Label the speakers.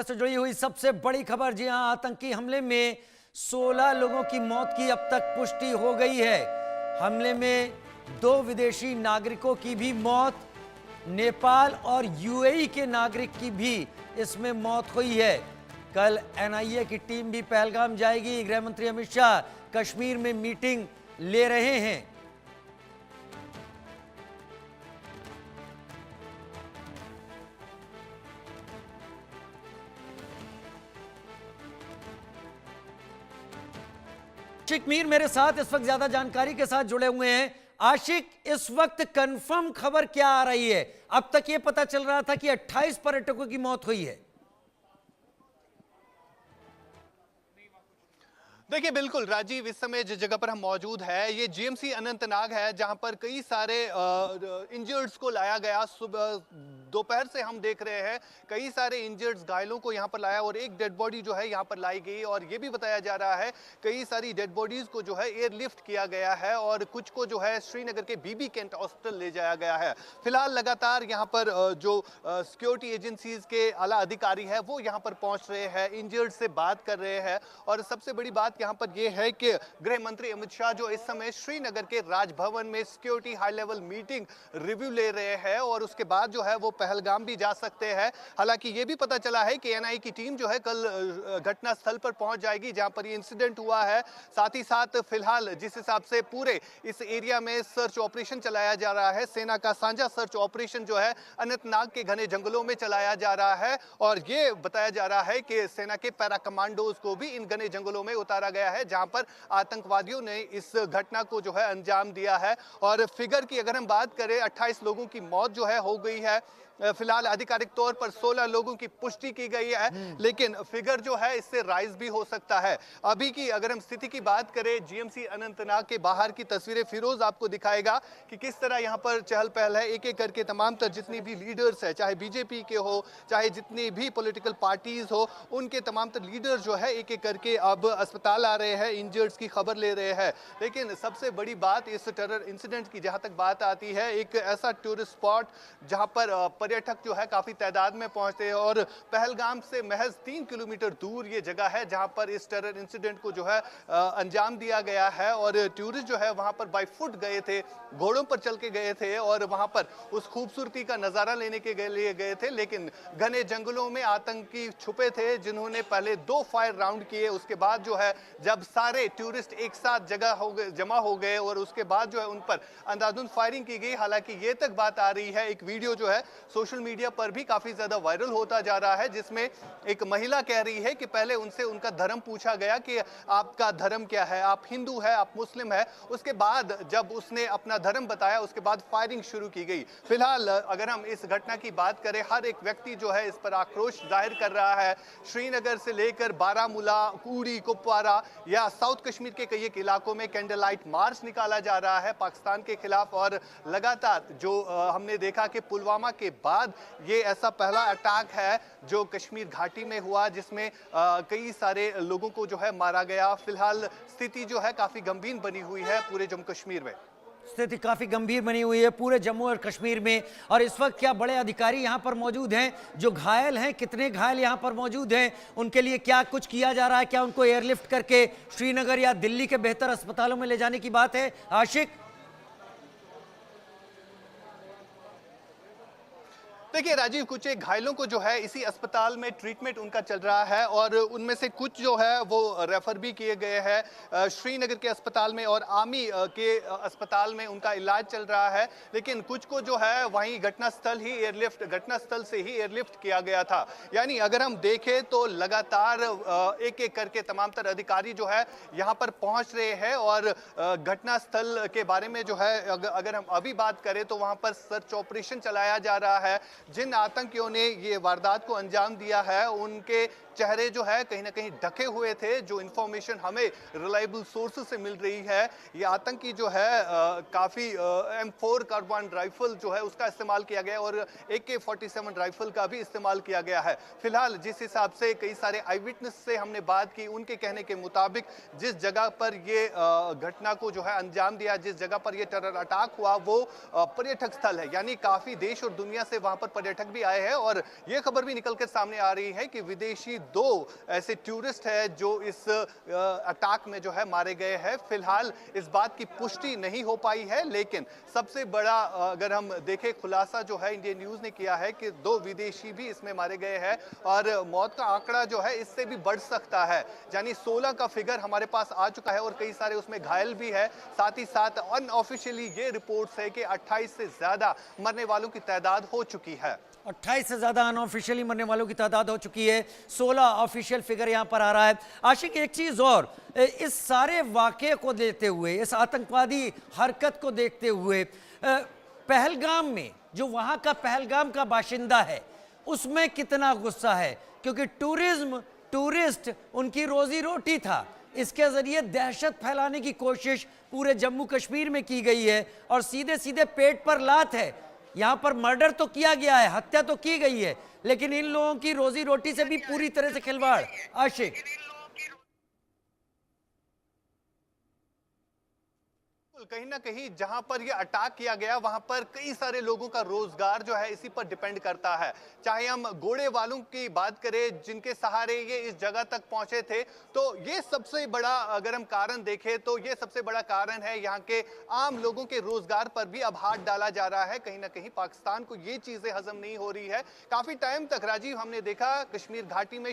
Speaker 1: से जुड़ी हुई सबसे बड़ी खबर। जी हां, आतंकी हमले में 16 लोगों की मौत की अब तक पुष्टि हो गई है। हमले में 2 विदेशी नागरिकों की भी मौत, नेपाल और यूएई के नागरिक की भी इसमें मौत हुई है। कल एनआईए की टीम भी पहलगाम जाएगी। गृह मंत्री अमित शाह कश्मीर में मीटिंग ले रहे हैं। आशिक मीर मेरे साथ इस वक्त ज्यादा जानकारी के साथ जुड़े हुए हैं। आशिक, इस वक्त कंफर्म खबर क्या आ रही है? अब तक यह पता चल रहा था कि 28 पर्यटकों की मौत हुई है।
Speaker 2: देखिए बिल्कुल राजीव, इस समय जिस जगह पर हम मौजूद है ये जीएमसी अनंतनाग है, जहां पर कई सारे इंजर्ड्स को लाया गया। सुबह दोपहर से हम देख रहे हैं कई सारे इंजर्ड्स घायलों को यहां पर लाया और एक डेड बॉडी जो है यहां पर लाई गई। और ये भी बताया जा रहा है कई सारी डेड बॉडीज को जो है एयरलिफ्ट किया गया है और कुछ को जो है श्रीनगर के बीबी कैंट हॉस्पिटल ले जाया गया है। फिलहाल लगातार यहाँ पर जो सिक्योरिटी एजेंसीज के आला अधिकारी है वो यहाँ पर पहुंच रहे हैं, इंजर्ड से बात कर रहे हैं। और सबसे बड़ी बात यहाँ पर यह है कि गृह मंत्री अमित शाह जो इस समय श्रीनगर के राजभवन में security high level meeting review ले रहे हैं और उसके बाद जो है वो पहलगाम भी जा सकते हैं। हालांकि ये भी पता चला है कि एनआईए की टीम जो है कल घटना स्थल पर पहुंच जाएगी जहां पर ये इंसिडेंट हुआ है। साथ ही साथ फिलहाल जिस हिसाब से पूरे इस एरिया में सर्च ऑपरेशन चलाया जा रहा है, सेना का साझा सर्च ऑपरेशन जो है अनंतनाग के घने जंगलों में चलाया जा रहा है और ये बताया जा रहा है कि सेना के पैरा कमांडोज को भी इन घने जंगलों में उतारा गया है जहां पर आतंकवादियों ने इस घटना को जो है अंजाम दिया है। और फिगर की अगर हम बात करें, 28 लोगों की मौत जो है हो गई है। फिलहाल आधिकारिक तौर पर 16 लोगों की पुष्टि की गई है, लेकिन फिगर जो है इससे राइज भी हो सकता है। अभी की अगर हम स्थिति की बात करें, जीएमसी अनंतनाग के बाहर की तस्वीरें फिरोज आपको दिखाएगा कि किस तरह यहां पर चहल पहल है। एक एक करके तमाम तर जितनी भी लीडर्स है, चाहे बीजेपी के हो चाहे जितनी भी पॉलिटिकल पार्टीज हो, उनके तमाम तर लीडर जो है एक एक करके अब अस्पताल आ रहे हैं, इंजर्ड्स की खबर ले रहे हैं। लेकिन सबसे बड़ी बात इस टेरर इंसिडेंट की जहां तक बात आती है, एक ऐसा टूरिस्ट स्पॉट जहां पर पर्यटक जो है काफी तादाद में पहुंचते हैं और पहलगाम से महज 3 किलोमीटर दूर ये जगह है जहां पर इस टेरर इंसिडेंट को जो है अंजाम दिया गया है। और टूरिस्ट जो है वहां पर बाय फुट गए थे, घोड़ों पर चल के गए थे और वहां पर उस खूबसूरती का नजारा लेने के लिए गए थे। लेकिन घने जंगलों में आतंकी छुपे थे जिन्होंने पहले 2 फायर राउंड किए। उसके बाद जो है जब सारे टूरिस्ट एक साथ जमा हो गए और उसके बाद जो है उन पर अंधाधुंध फायरिंग की गई। हालांकि ये तक बात आ रही है, एक वीडियो जो है सोशल मीडिया पर भी काफी ज्यादा वायरल होता जा रहा है जिसमें एक महिला कह रही है कि पहले उनसे उनका धर्म पूछा गया कि आपका धर्म क्या है, आप हिंदू है, आप मुस्लिम है। उसके बाद जब उसने अपना धर्म बताया उसके बाद फायरिंग शुरू की गई। फिलहाल अगर हम इस घटना की बात करें, हर एक व्यक्ति जो है इस पर आक्रोश जाहिर कर रहा है। श्रीनगर से लेकर बारामूला, उड़ी, कुपवारा या साउथ कश्मीर के कई एक इलाकों में कैंडल लाइट मार्च निकाला जा रहा है पाकिस्तान के खिलाफ। और लगातार जो हमने देखा कि पुलवामा के बाद ये ऐसा पहला अटैक है जो कश्मीर घाटी में हुआ जिसमें कई सारे लोगों को जो है मारा गया। फिलहाल स्थिति जो है काफी गंभीर बनी हुई है पूरे जम्मू कश्मीर में।
Speaker 1: स्थिति काफी गंभीर बनी हुई है पूरे जम्मू और कश्मीर में। और इस वक्त क्या बड़े अधिकारी यहां पर मौजूद हैं? जो घायल हैं, कितने घायल यहां पर मौजूद हैं? उनके लिए क्या कुछ किया जा रहा है? क्या उनको एयरलिफ्ट करके श्रीनगर या दिल्ली के बेहतर अस्पतालों में ले जाने की बात है? आशिक,
Speaker 2: देखिए राजीव, कुछ एक घायलों को जो है इसी अस्पताल में ट्रीटमेंट उनका चल रहा है और उनमें से कुछ जो है वो रेफर भी किए गए हैं श्रीनगर के अस्पताल में और आर्मी के अस्पताल में उनका इलाज चल रहा है। लेकिन कुछ को जो है वहीं घटनास्थल से ही एयरलिफ्ट किया गया था। यानी अगर हम देखें तो लगातार एक एक करके तमाम तर अधिकारी जो है यहाँ पर पहुँच रहे हैं और घटनास्थल के बारे में जो है अगर हम अभी बात करें तो वहाँ पर सर्च ऑपरेशन चलाया जा रहा है। जिन आतंकियों ने ये वारदात को अंजाम दिया है उनके चेहरे जो है कहीं ना कहीं ढके हुए थे। जो इंफॉर्मेशन हमें रिलायबल सोर्सेज से मिल रही है, ये आतंकी जो है काफी M4 कार्बाइन राइफल जो है उसका इस्तेमाल किया गया और AK-47 राइफल का भी इस्तेमाल किया गया है। फिलहाल जिस हिसाब से कई सारे आई विटनेस से हमने बात की, उनके कहने के मुताबिक जिस जगह पर ये घटना को जो है अंजाम दिया, जिस जगह पर ये टेरर अटैक हुआ वो पर्यटक स्थल है। यानी काफी देश और दुनिया से वहां पर पर्यटक भी आए हैं और ये खबर भी निकल कर सामने आ रही है कि विदेशी 2 ऐसे टूरिस्ट हैं जो इस अटैक में जो है मारे गए हैं। फिलहाल इस बात की पुष्टि नहीं हो पाई है, लेकिन सबसे बड़ा अगर हम देखें खुलासा जो है इंडियन न्यूज ने किया है कि 2 विदेशी भी इसमें मारे गए हैं और मौत का आंकड़ा जो है इससे भी बढ़ सकता है। यानी 16 का फिगर हमारे पास आ चुका है और कई सारे उसमें घायल भी है। साथ ही साथ अनऑफिशियली ये रिपोर्ट्स है कि 28 से ज्यादा मरने वालों की तादाद हो चुकी है।
Speaker 1: 28 से ज्यादा अनऑफिशियली मरने वालों की तादाद हो चुकी है। 16 ऑफिशियल फिगर यहां पर आ रहा है। आशिक, एक चीज और, इस सारे वाकये को देखते हुए, इस आतंकवादी हरकत को देखते हुए, पहलगाम में जो वहां का पहलगाम का बाशिंदा है उसमें कितना गुस्सा है, क्योंकि टूरिस्ट उनकी रोजी रोटी था। इसके जरिए दहशत फैलाने की कोशिश पूरे जम्मू कश्मीर में की गई है और सीधे सीधे पेट पर लात है। यहां पर मर्डर तो किया गया है, हत्या तो की गई है, लेकिन इन लोगों की रोजी रोटी से भी पूरी तरह से खिलवाड़। आशिक,
Speaker 2: कहीं ना कहीं जहां पर ये अटैक किया गया वहां पर कई सारे लोगों का रोजगार जो है इसी पर डिपेंड करता है। चाहे हम घोड़े वालों की बात करें जिनके सहारे ये इस जगह तक पहुंचे थे, तो ये सबसे बड़ा, अगर हम कारण देखें तो ये सबसे बड़ा कारण है। यहाँ के आम लोगों के रोजगार पर भी अब हाथ डाला जा रहा है। कहीं ना कहीं पाकिस्तान को ये चीजें हजम नहीं हो रही है। काफी टाइम तक राजीव हमने देखा कश्मीर घाटी में